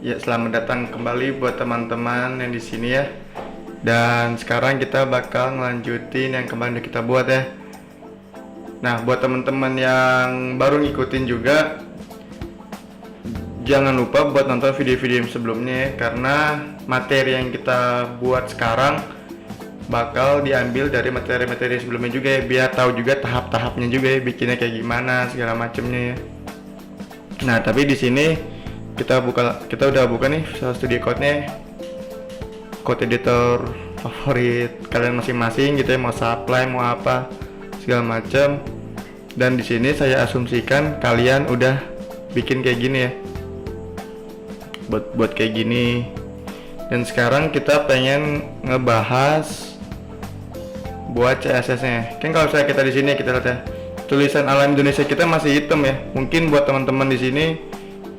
Ya, selamat datang kembali buat teman-teman yang di sini ya. Dan sekarang kita bakal ngelanjutin yang kemarin udah kita buat ya. Nah, buat teman-teman yang baru ngikutin juga, jangan lupa buat nonton video-video yang sebelumnya ya, karena materi yang kita buat sekarang bakal diambil dari materi-materi sebelumnya juga ya, biar tahu juga tahap-tahapnya juga ya, bikinnya kayak gimana segala macemnya ya. Nah, tapi di sini kita udah buka nih Visual Studio Code-nya, code editor favorit kalian masing-masing gitu ya, mau supply mau apa segala macam. Dan di sini saya asumsikan kalian udah bikin kayak gini ya, buat kayak gini. Dan sekarang kita pengen ngebahas buat CSS-nya. Kan kalau saya kita di sini kita lihat ya, tulisan alam Indonesia kita masih hitam ya. Mungkin buat teman-teman di sini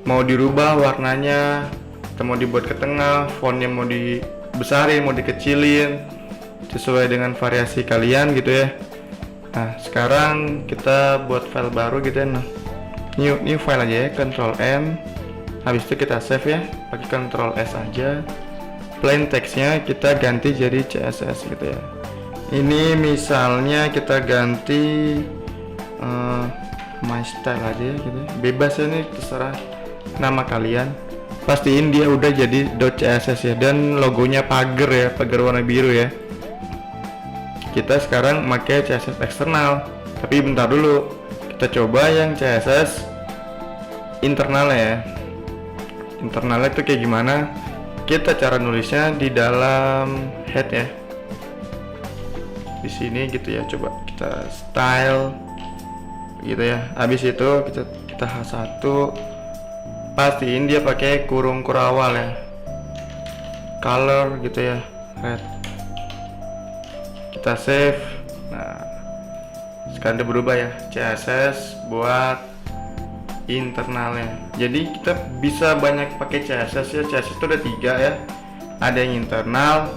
mau dirubah warnanya, atau mau dibuat ke tengah, fontnya mau dibesarin, mau dikecilin, sesuai dengan variasi kalian gitu ya. Nah, sekarang kita buat file baru gitu ya. Nah, new file aja ya, Ctrl N. Habis itu kita save ya, pakai Ctrl S aja. Plain textnya kita ganti jadi CSS gitu ya. Ini misalnya kita ganti my style aja ya, gitu ya. Bebas ya, ini terserah nama kalian. Pastiin dia udah jadi .css ya, dan logonya pagar ya, pagar warna biru ya. Kita sekarang pakai CSS eksternal, tapi bentar dulu, kita coba yang CSS internal ya. Internalnya itu kayak gimana? Kita cara nulisnya di dalam head ya, di sini gitu ya. Coba kita style gitu ya. Habis itu kita H1, pastiin dia pakai kurung kurawal ya, color gitu ya, red. Kita save. Nah, sekarang udah berubah ya, CSS buat internalnya. Jadi kita bisa banyak pakai CSS ya. CSS itu ada 3 ya, ada yang internal,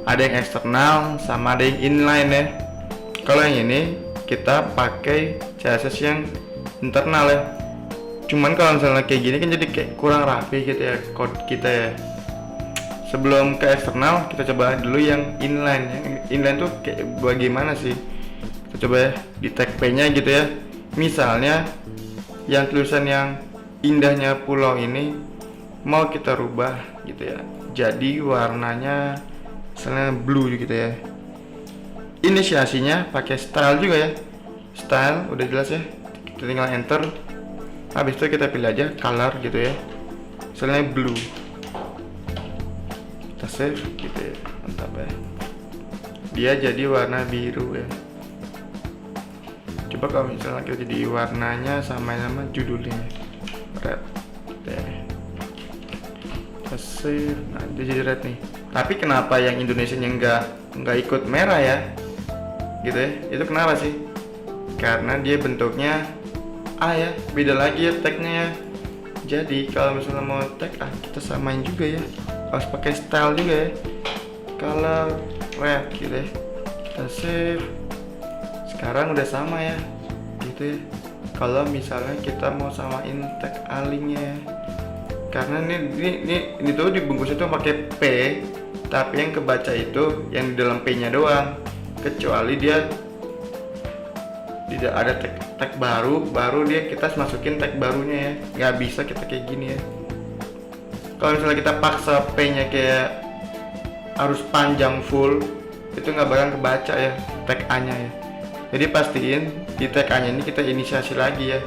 ada yang eksternal, sama ada yang inline ya. Kalau yang ini kita pakai CSS yang internal ya. Cuman kalau misalnya kayak gini kan jadi kayak kurang rapi gitu ya code kita ya. Sebelum ke eksternal, kita coba dulu yang inline. Yang inline tuh kayak bagaimana sih? Kita coba ya di tag P-nya gitu ya. Misalnya yang tulisan yang indahnya pulau ini mau kita rubah gitu ya, jadi warnanya misalnya blue gitu ya. Inisiasinya pakai style juga ya. Style udah jelas ya, kita tinggal enter. Habis itu kita pilih aja color gitu ya, misalnya blue. Kita save gitu ya, mantap ya, dia jadi warna biru ya. Coba kalau misalnya kita jadi warnanya sama nama judulnya red deh. Kita save, nah dia jadi red nih. Tapi kenapa yang Indonesia nya nggak ikut merah ya gitu ya? Itu kenapa sih? Karena dia bentuknya A ya, beda lagi ya tagnya ya. Jadi kalau misalnya mau tag kita samain juga ya, harus pakai style juga ya, color red gitu ya. Kita save. Sekarang udah sama ya gitu ya. Kalau misalnya kita mau samain tag alingnya ya, karena ini tuh dibungkusnya tuh pakai P, tapi yang kebaca itu yang di dalam P nya doang, kecuali dia tidak ada tag baru dia kita masukin tag barunya ya. Nggak bisa kita kayak gini ya. Kalau misalnya kita paksa P nya kayak harus panjang full, itu nggak bakal kebaca ya tag A nya ya. Jadi pastiin di tag A nya ini kita inisiasi lagi ya.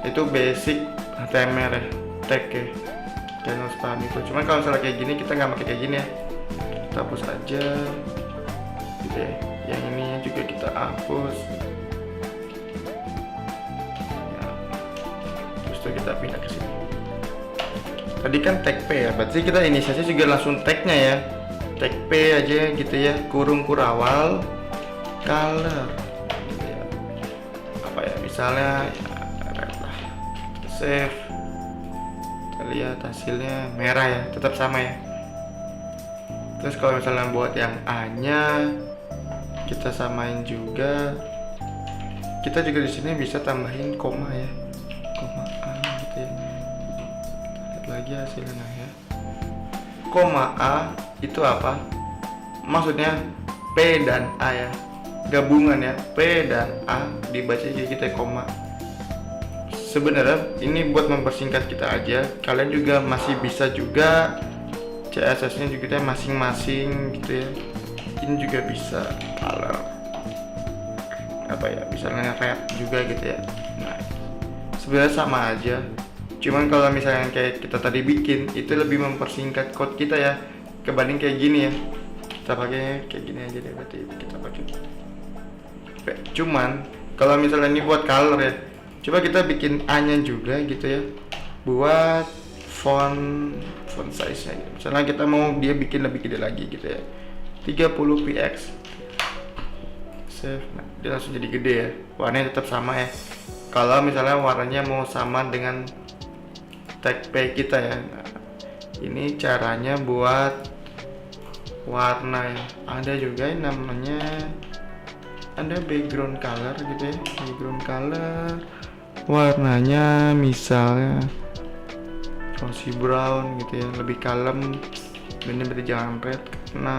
Itu basic HTML ya, tag ya. Kalian harus paham itu. Cuman kalau misalnya kayak gini kita nggak pakai kayak gini ya. Kita hapus aja gitu ya. Yang ini juga kita hapus ya. Terus tuh kita pindah ke sini. Tadi kan tag P ya, berarti kita inisiasi juga langsung tagnya ya. Tag P aja gitu ya, kurung kurawal color gitu ya. Apa ya, misalnya ya, red lah. Kita save. Kita lihat hasilnya merah ya, tetap sama ya. Terus kalau misalnya buat yang A nya kita samain juga. Kita juga di sini bisa tambahin koma ya, koma A gitu ya. Lihat lagi lagi hasilnya ya. Koma A itu apa? Maksudnya P dan A ya, gabungan ya, P dan A dibaca kayak gitu ya, koma. Sebenarnya ini buat mempersingkat kita aja. Kalian juga masih bisa juga CSS-nya juga masing-masing gitu ya. Ini juga bisa kalau apa ya, misalnya red juga gitu ya. Nah, sebenarnya sama aja. Cuman kalau misalnya kayak kita tadi bikin, itu lebih mempersingkat code kita ya, kebanding kayak gini ya. Kita pakai kayak gini aja deh, berarti kita pakai. Cuman kalau misalnya ini buat color ya, coba kita bikin A-nya juga gitu ya, buat font size nya gitu. Misalnya kita mau dia bikin lebih gede lagi gitu ya, 30 px, save. Nah, dia langsung jadi gede ya, warnanya tetap sama ya. Kalau misalnya warnanya mau sama dengan tag P kita ya. Nah, ini caranya buat warna ya. Ada juga yang namanya, ada background color gitu ya, background color warnanya misalnya rosy brown gitu ya, lebih kalem. Ini berarti jangan red karena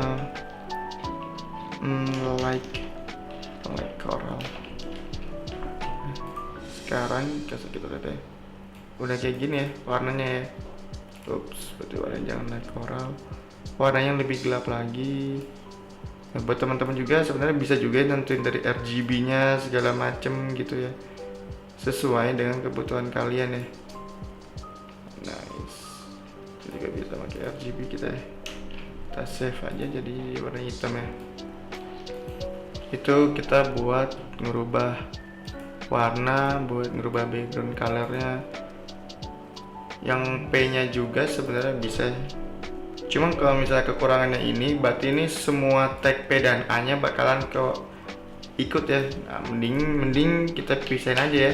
like coral. Sekarang kasih kita lihat ya, udah kayak gini ya warnanya ya. Berarti warnanya jangan like coral, warnanya lebih gelap lagi. Nah, buat teman-teman juga sebenarnya bisa juga nentuin dari RGB-nya segala macem gitu ya, sesuai dengan kebutuhan kalian ya. Nice. Kita juga bisa pakai RGB kita ya. Kita save aja jadi warna hitam ya. Itu kita buat ngerubah warna, buat ngerubah background colornya. Yang P-nya juga sebenarnya bisa. Cuman kalau misalnya kekurangannya ini, berarti ini semua tag P dan A-nya bakalan ikut ya. Nah, mending kita pisahin aja ya.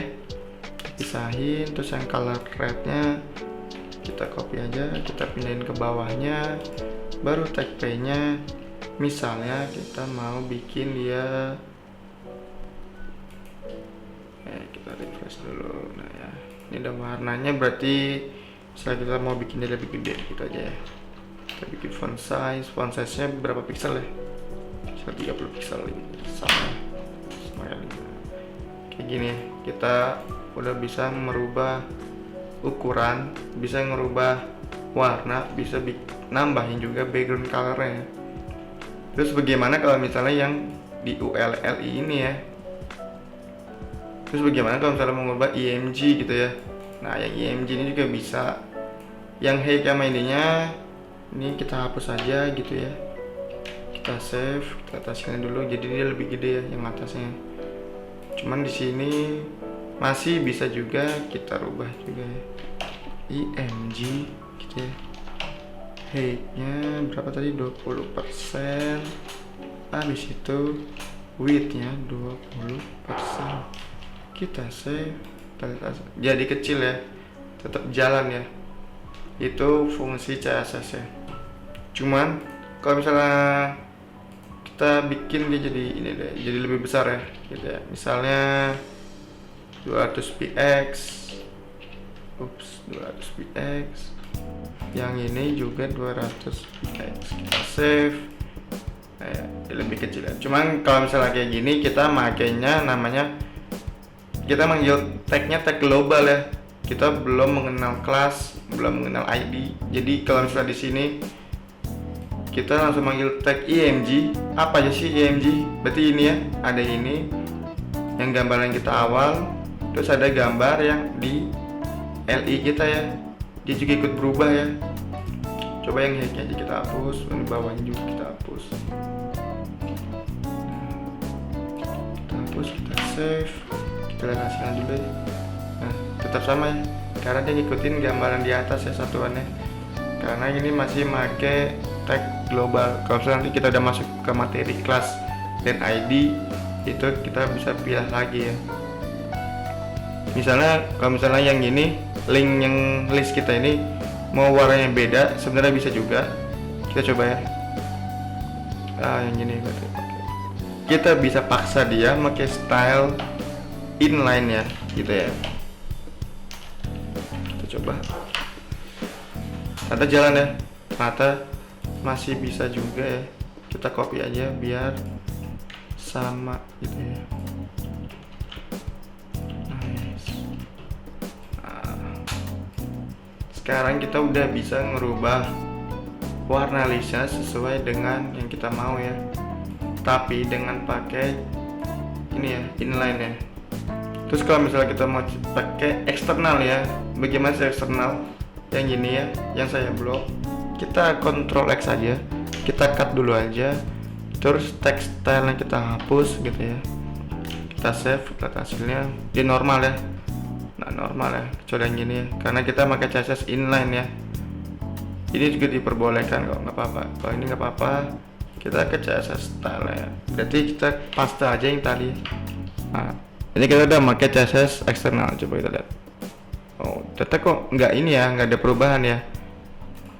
Pisahin, terus yang color red-nya kita copy aja, kita pindahin ke bawahnya. Baru tag P-nya, misalnya kita mau bikin dia, kita refresh dulu. Nah ya, ini udah warnanya, berarti setelah kita mau bikin dia lebih gede gitu aja ya. Kita bikin font size nya berapa piksel ya, 30 piksel sama kayak gini ya. Kita udah bisa merubah ukuran, bisa ngerubah warna, bisa nambahin juga background colornya. Terus bagaimana kalau misalnya yang di ULLI ini ya, terus bagaimana kalau misalnya mau ngubah IMG gitu ya. Nah yang IMG ini juga bisa, yang height sama ininya ini kita hapus aja gitu ya. Kita save, kita ataskan dulu jadi dia lebih gede ya yang atasnya. Cuman di sini masih bisa juga kita rubah juga ya, IMG gitu ya. Height-nya berapa tadi, 20%. Habis itu width-nya 20%. Kita save, jadi kecil ya, tetap jalan ya. Itu fungsi CSS ya. Cuman kalau misalnya kita bikin dia jadi ini deh, jadi lebih besar ya gitu ya. Misalnya 200 px, 200 px, yang ini juga 200 px. Kita save. Nah, ya, lebih kecil ya. Cuman kalau misalnya kayak gini, kita makainya namanya, kita manggil tagnya tag global ya. Kita belum mengenal kelas, belum mengenal ID. Jadi kalau misalnya di sini kita langsung manggil tag IMG. Apa aja sih IMG? Berarti ini ya, ada ini yang gambaran kita awal, terus ada gambar yang di LI kita ya, dia juga ikut berubah ya. Coba yang hacknya aja kita hapus, di bawahnya juga kita hapus. Kita hapus, kita save, kita lihat hasilnya dulu ya. Nah, tetap sama ya, karena dia ngikutin gambaran di atas ya satuannya. Karena ini masih pakai tag global. Kalau nanti kita udah masuk ke materi kelas dan ID, itu kita bisa pilih lagi ya. Misalnya kalau misalnya yang ini, link yang list kita ini mau warnanya beda, sebenarnya bisa juga. Kita coba ya. Yang ini berarti kita bisa paksa dia pakai style inline ya, gitu ya. Kita coba. ada jalan ya, ternyata masih bisa juga ya. Kita copy aja biar sama gitu ya. Nice. Nah, sekarang kita udah bisa ngerubah warna listnya sesuai dengan yang kita mau ya, tapi dengan pakai ini ya, inline ya. Terus kalau misalnya kita mau pakai eksternal ya, bagaimana sih eksternal? Yang gini ya, yang saya blok, kita Ctrl X aja, kita cut dulu aja, terus text style yang kita hapus gitu ya, kita save, lihat hasilnya di normal ya. Nah normal ya, kecuali yang gini ya, karena kita pakai CSS inline ya. Ini juga diperbolehkan kok, nggak apa-apa. Kalau ini nggak apa-apa, kita ke CSS style ya, berarti kita paste aja yang tadi. Nah ini kita udah pakai CSS eksternal, coba kita lihat. Oh tetap kok nggak ini ya, nggak ada perubahan ya,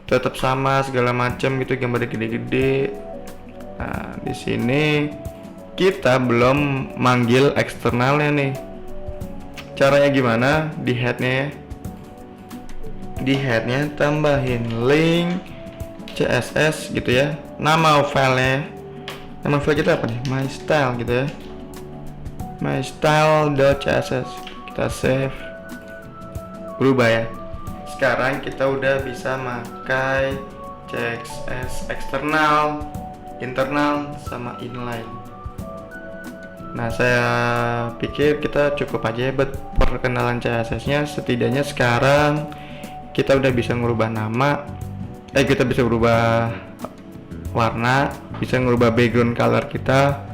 tetap sama segala macam gitu, gambarnya gede-gede. Nah di sini kita belum manggil eksternalnya nih. Caranya gimana? Di headnya ya, di headnya tambahin link CSS gitu ya, nama filenya, nama file kita apa nih, my style gitu ya, my style.css, kita save, berubah ya. Sekarang kita udah bisa pakai CSS eksternal, internal, sama inline. Nah saya pikir kita cukup aja buat perkenalan CSS nya. Setidaknya sekarang kita udah bisa ngubah nama, kita bisa berubah warna, bisa ngubah background color kita,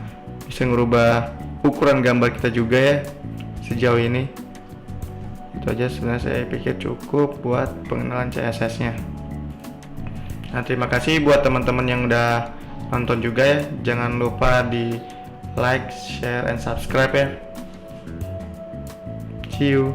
bisa ngubah ukuran gambar kita juga ya. Sejauh ini itu aja sebenarnya, saya pikir cukup buat pengenalan CSS nya. Nah terima kasih buat teman-teman yang udah nonton juga ya, jangan lupa di like, share, and subscribe ya. See you.